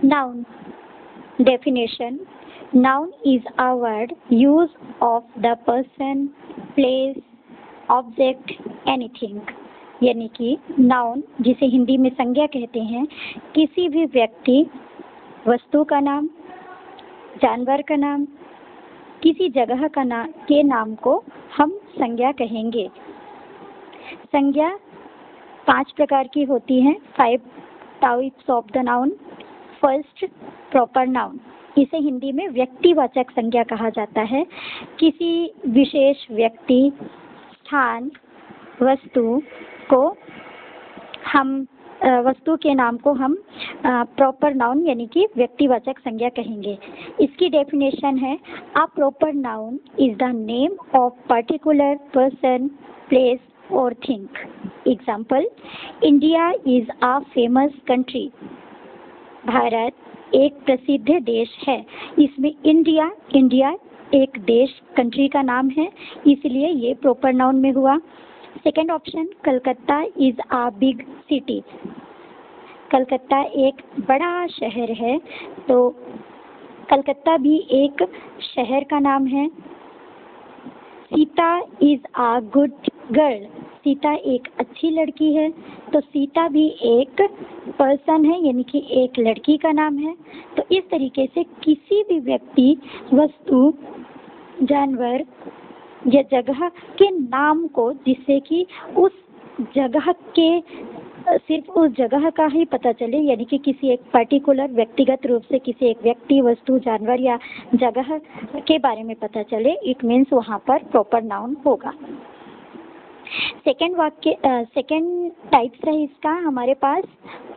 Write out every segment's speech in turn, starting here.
Noun. Definition. Noun is a word used of the person, place, object, anything. यानी कि noun, जिसे हिंदी में संज्ञा कहते हैं, किसी भी व्यक्ति, वस्तु का नाम, जानवर का नाम, किसी जगह के नाम को हम संज्ञा कहेंगे। संज्ञा 5 प्रकार की होती हैं। 5 types of the noun. First, proper noun. इसे हिंदी में व्यक्तिवाचक संज्ञा कहा जाता है। किसी विशेष व्यक्ति, स्थान, वस्तु को हम वस्तु के नाम को हम प्रॉपर नाउन यानी कि व्यक्तिवाचक संज्ञा कहेंगे। इसकी डेफिनेशन है, a proper noun is the name of particular person, place और thing. Example, India is a famous country. Bharat एक प्रसिद्ध देश है। इसमें इंडिया एक देश, कंट्री का नाम है, इसलिए ये प्रॉपर नाउन में हुआ। Second option, Calcutta is a big city. Calcutta एक बड़ा शहर है, तो कलकत्ता भी एक शहर का नाम है। Sita is a good girl. Sita एक अच्छी लड़की है, तो सीता भी एक पर्सन है यानी कि एक लड़की का नाम है। तो इस तरीके से किसी भी व्यक्ति, वस्तु, जानवर या जगह के नाम को, जिससे कि उस जगह के सिर्फ उस जगह का ही पता चले, यानी कि किसी एक पर्टिकुलर व्यक्तिगत रूप से किसी एक व्यक्ति, वस्तु, जानवर या जगह के बारे में पता चले, इट मीन्स वहाँ पर प्रॉपर नाउन होगा। सेकेंड टाइप्स है इसका हमारे पास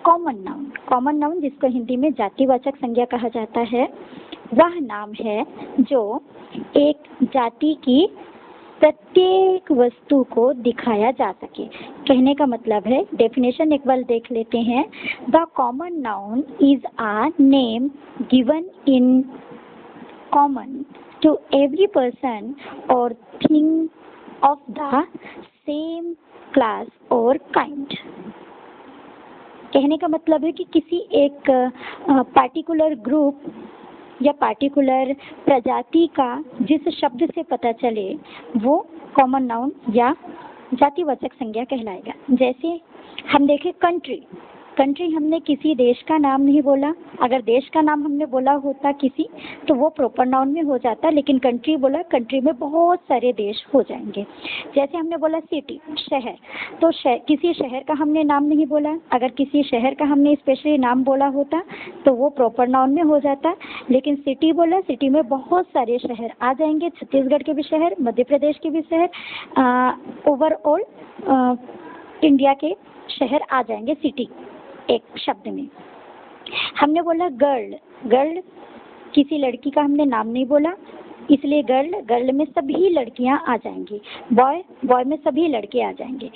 कॉमन नाउन। कॉमन नाउन, जिसको हिंदी में जातिवाचक संज्ञा कहा जाता है, वह नाम है जो एक जाति की प्रत्येक वस्तु को दिखाया जा सके। कहने का मतलब है, डेफिनेशन एक बार देख लेते हैं। The common noun is a name given in common to every person और thing of the same class और काइंड। कहने का मतलब है कि किसी एक पार्टिकुलर ग्रुप या पार्टिकुलर प्रजाति का जिस शब्द से पता चले, वो कॉमन नाउन या जातिवाचक संज्ञा कहलाएगा। जैसे हम देखें कंट्री हमने किसी देश का नाम नहीं बोला। अगर देश का नाम हमने बोला होता किसी, तो वो प्रॉपर नाउन में हो जाता, लेकिन कंट्री बोला, कंट्री में बहुत सारे देश हो जाएंगे। जैसे हमने बोला सिटी, शहर, तो किसी शहर का हमने नाम नहीं बोला। अगर किसी शहर का हमने स्पेशली नाम बोला होता तो वो प्रॉपर नाउन में हो जाता, लेकिन सिटी बोला, सिटी में बहुत सारे शहर आ जाएंगे। छत्तीसगढ़ के भी शहर, मध्य प्रदेश के भी शहर, ओवरऑल इंडिया के शहर आ जाएंगे सिटी एक शब्द में। हमने बोला गर्ल किसी लड़की का हमने नाम नहीं बोला, इसलिए गर्ल में सभी लड़कियां आ जाएंगी। बॉय में सभी लड़के आ जाएंगे।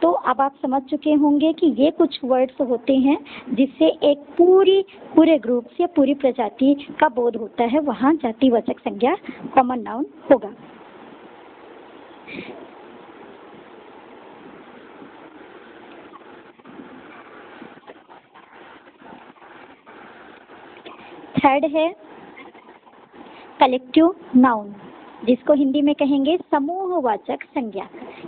तो अब आप समझ चुके होंगे कि ये कुछ वर्ड्स होते हैं जिससे एक पूरे ग्रुप से पूरी प्रजाति का बोध होता है, वहाँ जातिवाचक संज्ञा कॉमन नाउन होगा। थर्ड है कलेक्टिव नाउन, जिसको हिंदी में कहेंगे समूहवाचक संज्ञा।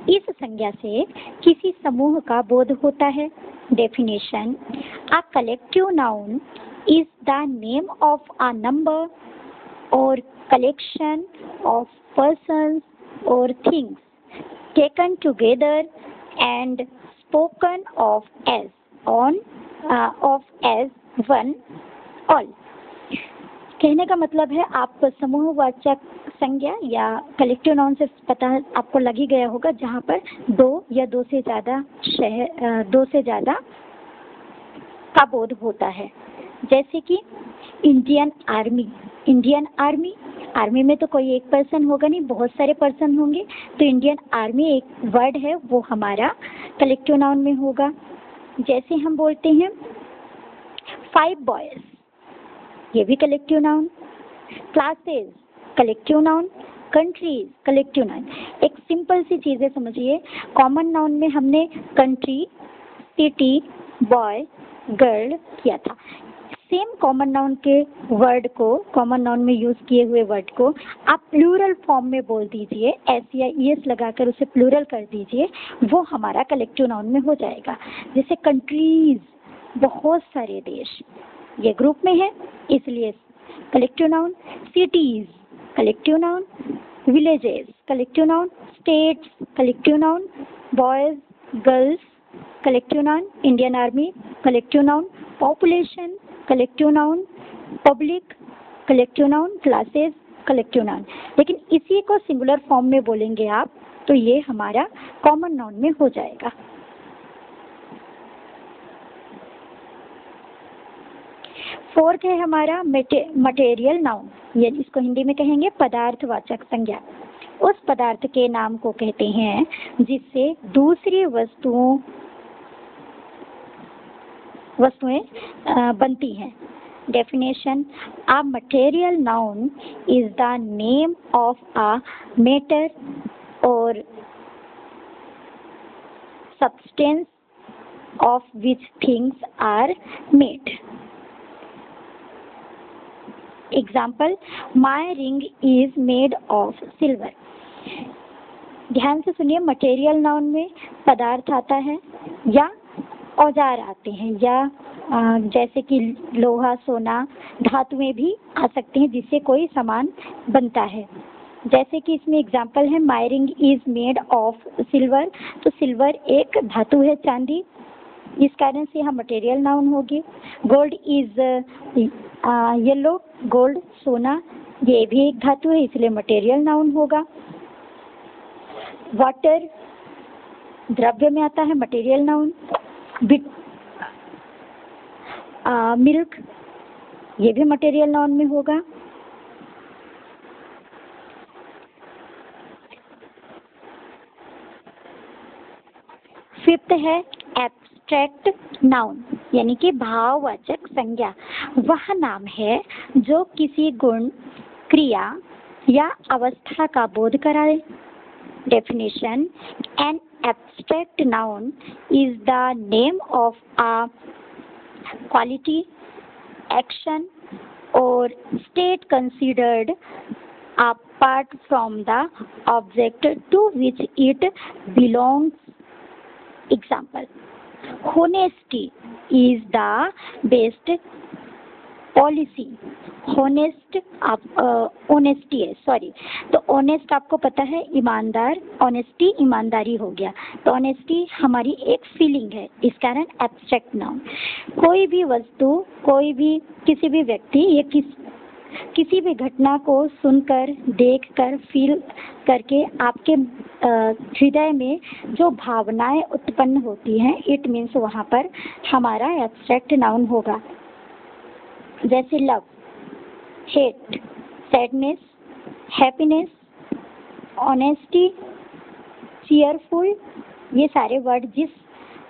इस संज्ञा से किसी समूह का बोध होता है। Definition, a collective noun is the name of a number or collection of persons or things taken together and spoken of as one all. कहने का मतलब है, आप समूहवाचक संज्ञा या कलेक्टिव नाउन से पता आपको लग ही गया होगा, जहाँ पर दो या दो से ज़्यादा का बोध होता है। जैसे कि इंडियन आर्मी में तो कोई एक पर्सन होगा नहीं, बहुत सारे पर्सन होंगे, तो इंडियन आर्मी एक वर्ड है, वो हमारा कलेक्टिव नाउन में होगा। जैसे हम बोलते हैं 5 बॉयज, ये भी collective noun. Classes collective noun, countries collective noun. एक सिंपल सी चीज़ें समझिए, कॉमन नाउन में हमने कंट्री, सिटी, बॉय, गर्ल किया था। सेम कॉमन नाउन के वर्ड को, कॉमन नाउन में यूज किए हुए वर्ड को आप प्लूरल फॉर्म में बोल दीजिए, एस या ईएस लगाकर उसे प्लूरल कर दीजिए, वो हमारा कलेक्टिव नाउन में हो जाएगा। जैसे कंट्रीज, बहुत सारे देश, ये ग्रुप में है इसलिए collective noun. Cities collective noun, villages collective noun, states collective noun, boys girls collective noun, Indian army collective noun, population collective noun, public collective noun, classes collective noun. लेकिन इसी को सिंगुलर फॉर्म में बोलेंगे आप तो ये हमारा कॉमन नाउन में हो जाएगा। फोर्थ है हमारा मटेरियल नाउन, ये इसको हिंदी में कहेंगे पदार्थवाचक संज्ञा। उस पदार्थ के नाम को कहते हैं जिससे दूसरी वस्तुएं बनती हैं। Definition: a material noun is the name of a matter और substance of which things are made. Example: my ring is made of silver. ध्यान से सुनिए, मटेरियल नाउन में पदार्थ आता है या औजार आते हैं या जैसे कि लोहा, सोना, धातुएं भी आ सकती हैं जिससे कोई सामान बनता है। जैसे कि इसमें एग्जाम्पल है my ring is made of silver, तो सिल्वर एक धातु है, चांदी, इस कारण से यहाँ मटेरियल नाउन होगी। गोल्ड इज येलो, गोल्ड सोना, ये भी एक धातु है इसलिए मटेरियल नाउन होगा। वाटर द्रव्य में आता है, मटेरियल नाउन। मिल्क, ये भी मटेरियल नाउन में होगा। फिफ्थ है एब्स्ट्रैक्ट नाउन, यानी कि भाववाचक संज्ञा। वह नाम है जो किसी गुण, क्रिया या अवस्था का बोध कराए। Definition: an abstract noun is the name of a quality, action और state considered apart from the object to which it belongs. Example: honesty is the best policy. Honesty है, सॉरी, तो ऑनेस्ट आपको पता है ईमानदार, ऑनेस्टी ईमानदारी हो गया, तो ऑनेस्टी हमारी एक फीलिंग है, इस कारण एब्स्ट्रैक्ट नाउन। कोई भी वस्तु, कोई भी किसी भी व्यक्ति या किसी भी घटना को सुनकर, देखकर, फील करके आपके हृदय में जो भावनाएं उत्पन्न होती हैं, इट मीन्स वहाँ पर हमारा एब्स्ट्रैक्ट नाउन होगा। जैसे love, hate, sadness, happiness, honesty, cheerful, ये सारे वर्ड जिस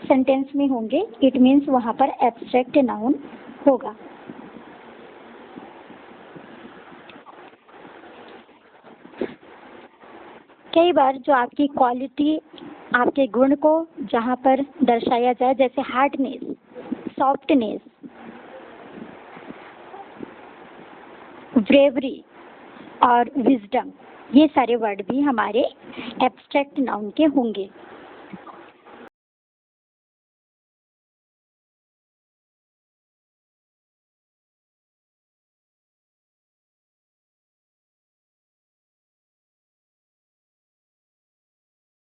सेंटेंस में होंगे इट मीन्स वहाँ पर एब्स्ट्रैक्ट नाउन होगा। कई बार जो आपकी क्वालिटी, आपके गुण को जहाँ पर दर्शाया जाए, जैसे हार्डनेस, सॉफ्टनेस, ब्रेवरी और विजडम, ये सारे वर्ड भी हमारे एब्स्ट्रैक्ट नाउन के होंगे।